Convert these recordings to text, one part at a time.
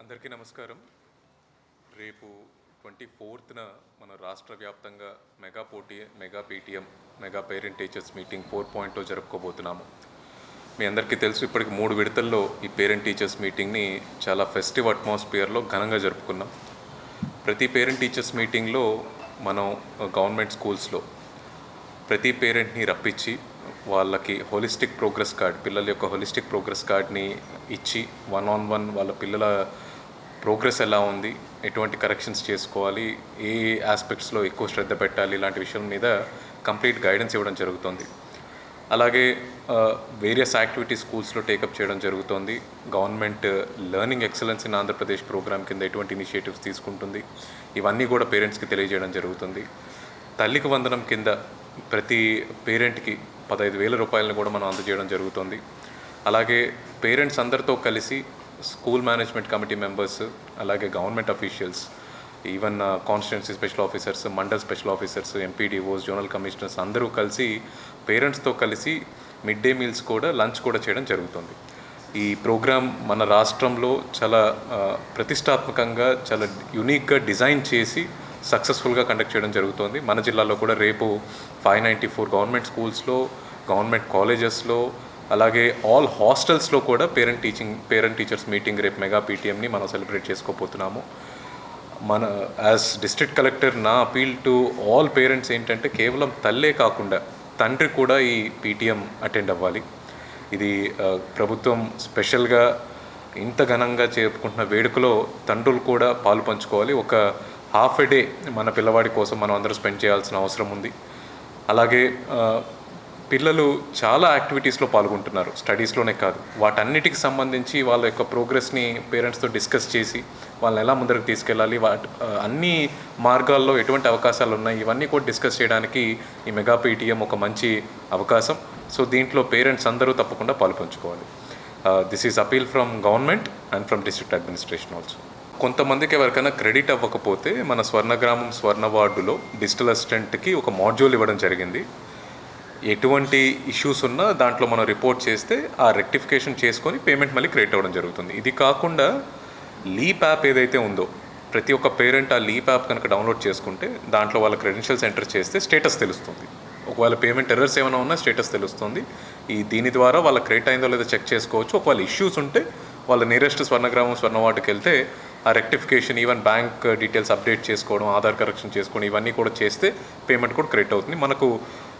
అందరికీ నమస్కారం. రేపు 24న మన రాష్ట్ర వ్యాప్తంగా mega PTM mega parent teachers meeting 4.0 జరుపుకోబోతున్నాము. మీ అందరికీ తెలుసు, ఇప్పటికి 3 విడతల్లో ఈ పేరెంట్ టీచర్స్ మీటింగ్ని చాలా ఫెస్టివ్ అట్మాస్ఫియర్లో ఘనంగా జరుపుకున్నాం. ప్రతి పేరెంట్ టీచర్స్ మీటింగ్లో మనం గవర్నమెంట్ స్కూల్స్లో ప్రతి పేరెంట్ని రప్పించి వాళ్ళకి హోలిస్టిక్ ప్రోగ్రెస్ కార్డ్, పిల్లల యొక్క హోలిస్టిక్ ప్రోగ్రెస్ కార్డ్ని ఇచ్చి 1-on-1 వాళ్ళ పిల్లల ప్రోగ్రెస్ ఎలా ఉంది, ఎటువంటి కరెక్షన్స్ చేసుకోవాలి, ఏ ఆస్పెక్ట్స్లో ఎక్కువ శ్రద్ధ పెట్టాలి, ఇలాంటి విషయం మీద కంప్లీట్ గైడెన్స్ ఇవ్వడం జరుగుతుంది. అలాగే వేరియస్ యాక్టివిటీస్ స్కూల్స్లో టేకప్ చేయడం జరుగుతుంది. Government learning excellence in Andhra Pradesh programme కింద ఎటువంటి ఇనిషియేటివ్స్ తీసుకుంటుంది, ఇవన్నీ కూడా పేరెంట్స్కి తెలియజేయడం జరుగుతుంది. తల్లికి వందనం కింద ప్రతి పేరెంట్కి 15,000 రూపాయలను కూడా మనం అందజేయడం జరుగుతుంది. అలాగే పేరెంట్స్ అందరితో కలిసి స్కూల్ మేనేజ్మెంట్ కమిటీ మెంబర్స్, అలాగే government officials, even constituency special officers, mandal special officers, MPDOs, zonal commissioners అందరూ కలిసి పేరెంట్స్తో కలిసి మిడ్ డే మీల్స్ కూడా, లంచ్ కూడా చేయడం జరుగుతుంది. ఈ ప్రోగ్రాం మన రాష్ట్రంలో చాలా ప్రతిష్టాత్మకంగా, చాలా యూనిక్గా డిజైన్ చేసి సక్సెస్ఫుల్గా కండక్ట్ చేయడం జరుగుతుంది. మన జిల్లాలో కూడా రేపు 594 గవర్నమెంట్ స్కూల్స్లో, గవర్నమెంట్ కాలేజెస్లో, అలాగే ఆల్ హాస్టల్స్లో కూడా పేరెంట్ టీచర్స్ మీటింగ్ రేపు మెగా పీటీఎంని మనం సెలబ్రేట్ చేసుకోబోతున్నాము. మన యాజ్ డిస్ట్రిక్ట్ కలెక్టర్ నా అపీల్ టు ఆల్ పేరెంట్స్ ఏంటంటే, కేవలం తల్లే కాకుండా తండ్రి కూడా ఈ పీటీఎం అటెండ్ అవ్వాలి. ఇది ప్రభుత్వం స్పెషల్గా ఇంత ఘనంగా జరుపుకుంటున్న వేడుకలో తండ్రులు కూడా పాలు పంచుకోవాలి. ఒక హాఫ్ ఎ డే మన పిల్లవాడి కోసం మనం అందరూ స్పెండ్ చేయాల్సిన అవసరం ఉంది. అలాగే పిల్లలు చాలా యాక్టివిటీస్లో పాల్గొంటున్నారు, స్టడీస్లోనే కాదు. వాటన్నిటికి సంబంధించి వాళ్ళ యొక్క ప్రోగ్రెస్ని పేరెంట్స్తో డిస్కస్ చేసి వాళ్ళని ఎలా ముందరకు తీసుకెళ్ళాలి, అన్ని మార్గాల్లో ఎటువంటి అవకాశాలు ఉన్నాయి, ఇవన్నీ కూడా డిస్కస్ చేయడానికి ఈ మెగా పీటీఎం ఒక మంచి అవకాశం. సో దీంట్లో పేరెంట్స్ అందరూ తప్పకుండా పాల్పంచుకోవాలి. This is appeal from government and from district administration also. కొంతమందికి ఎవరికైనా క్రెడిట్ అవ్వకపోతే మన స్వర్ణగ్రామం స్వర్ణ వార్డులో డిజిటల్ అసిస్టెంట్కి ఒక మాడ్యూల్ ఇవ్వడం జరిగింది. ఎటువంటి ఇష్యూస్ ఉన్నా దాంట్లో మనం రిపోర్ట్ చేస్తే ఆ రెక్టిఫికేషన్ చేసుకొని పేమెంట్ మళ్ళీ క్రియేట్ అవ్వడం జరుగుతుంది. ఇది కాకుండా లీప్ యాప్ ఏదైతే ఉందో, ప్రతి ఒక్క పేరెంట్ ఆ లీప్ యాప్ కనుక డౌన్లోడ్ చేసుకుంటే దాంట్లో వాళ్ళ క్రెడెన్షియల్స్ ఎంటర్ చేస్తే స్టేటస్ తెలుస్తుంది. ఒకవేళ పేమెంట్ ఎర్రర్స్ ఏమైనా ఉన్నా స్టేటస్ తెలుస్తుంది. దీని ద్వారా వాళ్ళ క్రెడిట్ అయిందో లేదో చెక్ చేసుకోవచ్చు. ఒకవేళ ఇష్యూస్ ఉంటే వాళ్ళ నియరెస్ట్ స్వర్ణగ్రామం స్వర్ణ వార్డుకి వెళ్తే ఆ rectification, even bank details update చేసుకోవడం, ఆధార్ కరెక్షన్ చేసుకోవడం, ఇవన్నీ కూడా చేస్తే పేమెంట్ కూడా క్రెడిట్ అవుతుంది. మనకు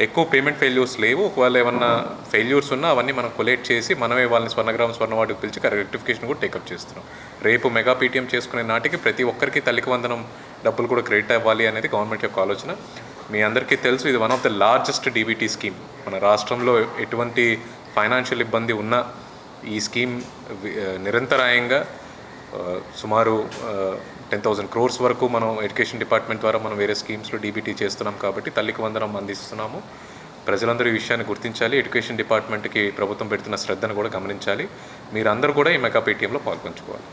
ఎక్కువ పేమెంట్ ఫెయిల్యూర్స్ లేవు. ఒకవేళ ఏమన్నా ఫెయిల్యూర్స్ ఉన్నా అవన్నీ మనం కొలేట్ చేసి మనమే వాళ్ళని స్వర్ణగ్రామం స్వర్ణ వార్డుకి పిలిచి రెక్టిఫికేషన్ కూడా టేకప్ చేస్తున్నాం. రేపు మెగా పీటీఎం చేసుకునే నాటికి ప్రతి ఒక్కరికి తల్లికి వందనం డబ్బులు కూడా క్రెడిట్ అవ్వాలి అనేది గవర్నమెంట్ యొక్క ఆలోచన. మీ అందరికీ తెలుసు, ఇది one of the largest DBT scheme. మన రాష్ట్రంలో ఎటువంటి ఫైనాన్షియల్ ఇబ్బంది ఉన్నా ఈ స్కీమ్ నిరంతరాయంగా సుమారు 10,000 crores వరకు మనం ఎడ్యుకేషన్ డిపార్ట్మెంట్ ద్వారా మనం వేరే స్కీమ్స్లో డీబీటీ చేస్తున్నాం. కాబట్టి తల్లికి వందనం అందిస్తున్నాము. ప్రజలందరూ ఈ విషయాన్ని గుర్తించాలి. ఎడ్యుకేషన్ డిపార్ట్మెంట్కి ప్రభుత్వం పెడుతున్న శ్రద్ధను కూడా గమనించాలి. మీరందరూ కూడా ఈ మెగా పేటీఎంలో పాల్పంచుకోవాలి.